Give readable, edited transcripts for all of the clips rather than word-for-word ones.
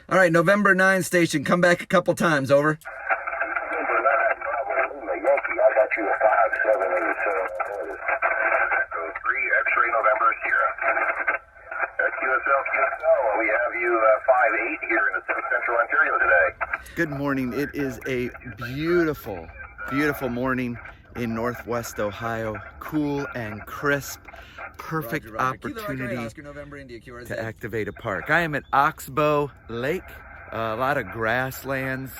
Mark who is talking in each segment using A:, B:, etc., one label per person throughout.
A: All right, November 9 station, come back a couple times, over.
B: November 9, Bravo Lima Yankee, I got you a 5787. So 3 X-ray November Sierra. QSL, we have you 5-8 here in the Central Ontario today.
A: Good morning. It is a beautiful, beautiful morning in Northwest Ohio. Cool and crisp. Perfect opportunity to activate a park. I am at Oxbow Lake. A lot of grasslands,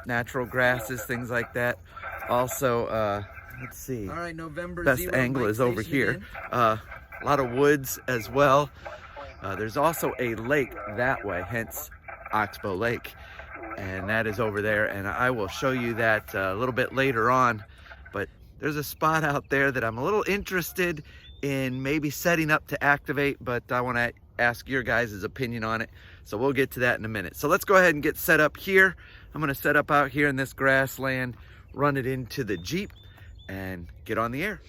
A: natural grasses, things like that. Also, let's see. All right, November best angle is over here. A lot of woods as well. There's also a lake that way, hence Oxbow Lake, and that is over there, and I will show you that a little bit later on. But there's a spot out there that I'm a little interested in maybe setting up to activate, but I want to ask your guys' opinion on it, so we'll get to that in a minute. So let's go ahead and get set up here. I'm going to set up out here in this grassland, run it into the Jeep, and get on the air.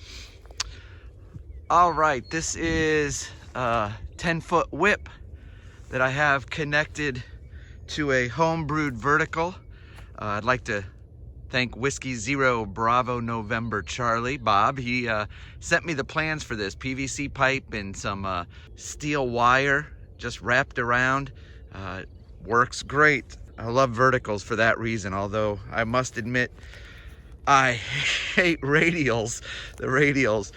A: All right, this is 10-foot whip that I have connected to a home-brewed vertical. I'd like to thank Whiskey Zero Bravo November Charlie, Bob. He sent me the plans for this PVC pipe and some steel wire just wrapped around. Works great. I love verticals for that reason, although I must admit I hate radials. The radials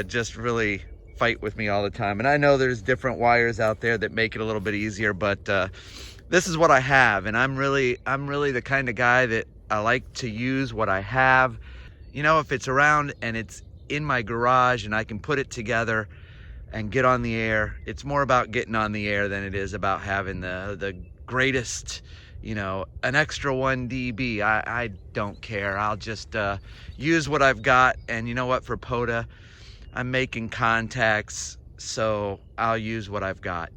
A: just really fight with me all the time, and I know there's different wires out there that make it a little bit easier, but this is what I have, and I'm really the kind of guy that I like to use what I have. You know, if it's around and it's in my garage and I can put it together and get on the air, it's more about getting on the air than it is about having the greatest, you know, an extra 1 dB. I don't care. I'll just use what I've got, and you know what, for POTA, I'm making contacts, so I'll use what I've got.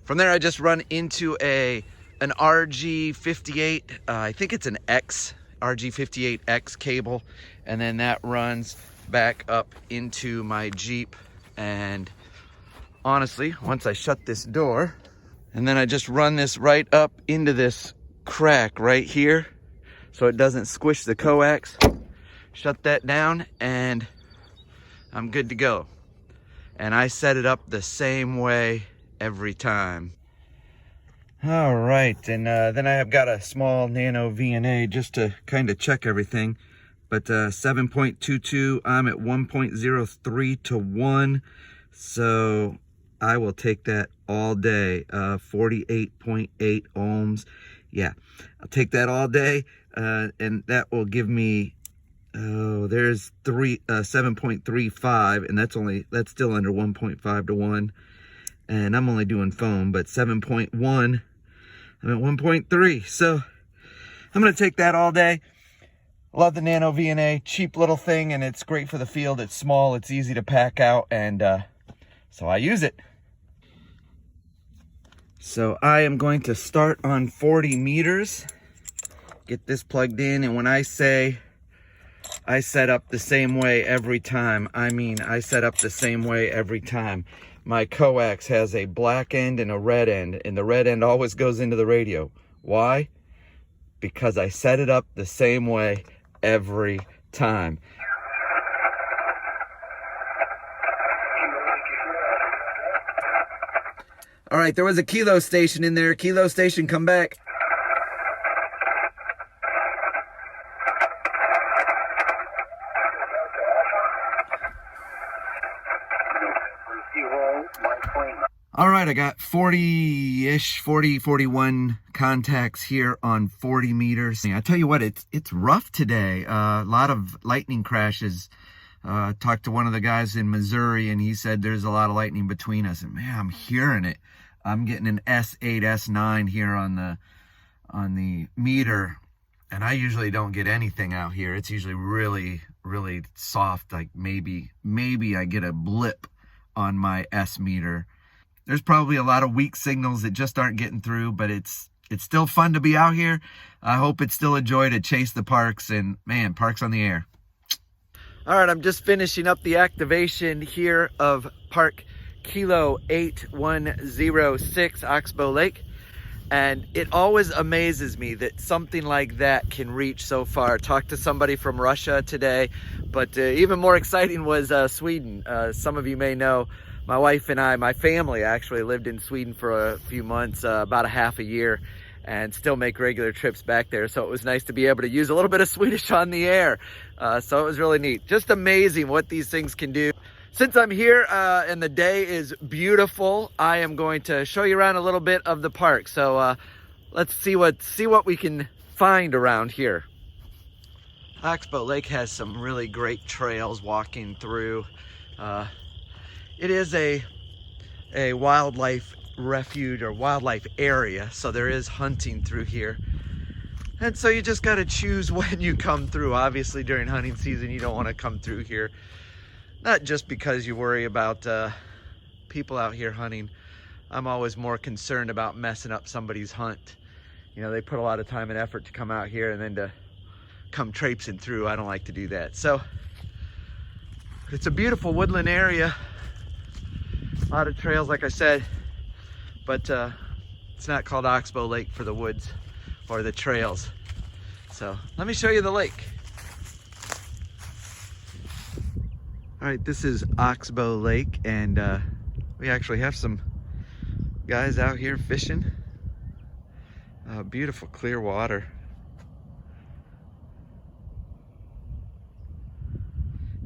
A: From there, I just run into an RG58, I think it's an RG58X cable, and then that runs back up into my Jeep. And honestly, once I shut this door, and then I just run this right up into this crack right here so it doesn't squish the coax, shut that down, and I'm good to go. And I set it up the same way every time. All right, and then I have got a small nano VNA just to kind of check everything. But 7.22, I'm at 1.03 to 1. So I will take that all day. 48.8 ohms. Yeah, I'll take that all day. And that will give me, there's 7.35, and that's still under 1.5 to 1. And I'm only doing phone, but 7.1, I'm at 1.3. So I'm gonna take that all day. Love the Nano VNA, cheap little thing, and it's great for the field. It's small, it's easy to pack out, and so I use it. So I am going to start on 40 meters, get this plugged in, and when I say I set up the same way every time, I mean I set up the same way every time. My coax has a black end and a red end, and the red end always goes into the radio. Why? Because I set it up the same way every time. All right, there was a kilo station in there. Kilo station, come back. All right, I got 40-ish, 41 contacts here on 40 meters. I tell you what, it's rough today. A lot of lightning crashes. Talked to one of the guys in Missouri, and he said there's a lot of lightning between us. And man, I'm hearing it. I'm getting an S8, S9 here on the meter, and I usually don't get anything out here. It's usually really, really soft. Like maybe I get a blip on my S meter. There's probably a lot of weak signals that just aren't getting through, but it's still fun to be out here. I hope it's still a joy to chase the parks, and man, parks on the air. All right, I'm just finishing up the activation here of Park Kilo 8106 Oxbow Lake. And it always amazes me that something like that can reach so far. Talked to somebody from Russia today, but even more exciting was Sweden. Some of you may know, my wife and I, my family actually lived in Sweden for a few months, about a half a year, and still make regular trips back there. So it was nice to be able to use a little bit of Swedish on the air. So it was really neat. Just amazing what these things can do. Since I'm here and the day is beautiful, I am going to show you around a little bit of the park. So let's see what we can find around here. Oxbow Lake has some really great trails walking through. It is a wildlife refuge or wildlife area, so there is hunting through here. And so you just got to choose when you come through. Obviously during hunting season you don't want to come through here. Not just because you worry about people out here hunting. I'm always more concerned about messing up somebody's hunt. You know, they put a lot of time and effort to come out here, and then to come traipsing through, I don't like to do that. So it's a beautiful woodland area. A lot of trails, like I said, but it's not called Oxbow Lake for the woods or the trails. So let me show you the lake. All right, this is Oxbow Lake, and we actually have some guys out here fishing. Beautiful clear water.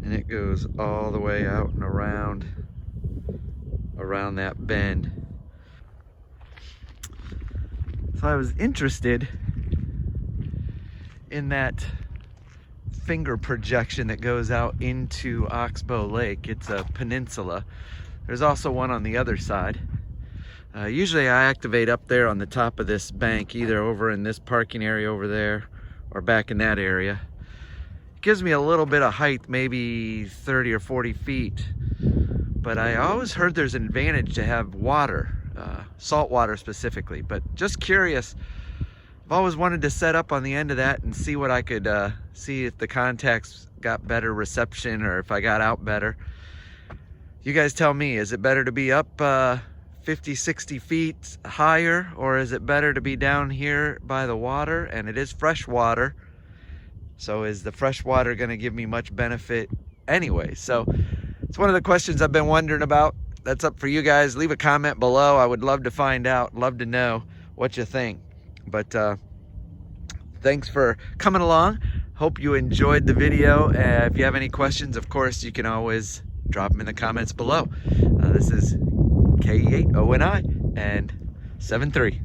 A: And it goes all the way out and around that bend. So I was interested in that finger projection that goes out into Oxbow Lake. It's a peninsula. There's also one on the other side. Usually I activate up there on the top of this bank, either over in this parking area over there or back in that area. It gives me a little bit of height, maybe 30 or 40 feet. But I always heard there's an advantage to have water, salt water specifically. But just curious, I've always wanted to set up on the end of that and see what I could see if the contacts got better reception or if I got out better. You guys tell me, is it better to be up 50, 60 feet higher, or is it better to be down here by the water? And it is fresh water. So is the fresh water going to give me much benefit anyway? So it's one of the questions I've been wondering about. That's up for you guys. Leave a comment below. I would love to find out, love to know what you think. But thanks for coming along. Hope you enjoyed the video. If you have any questions, of course, you can always drop them in the comments below. This is K-8009 and 73.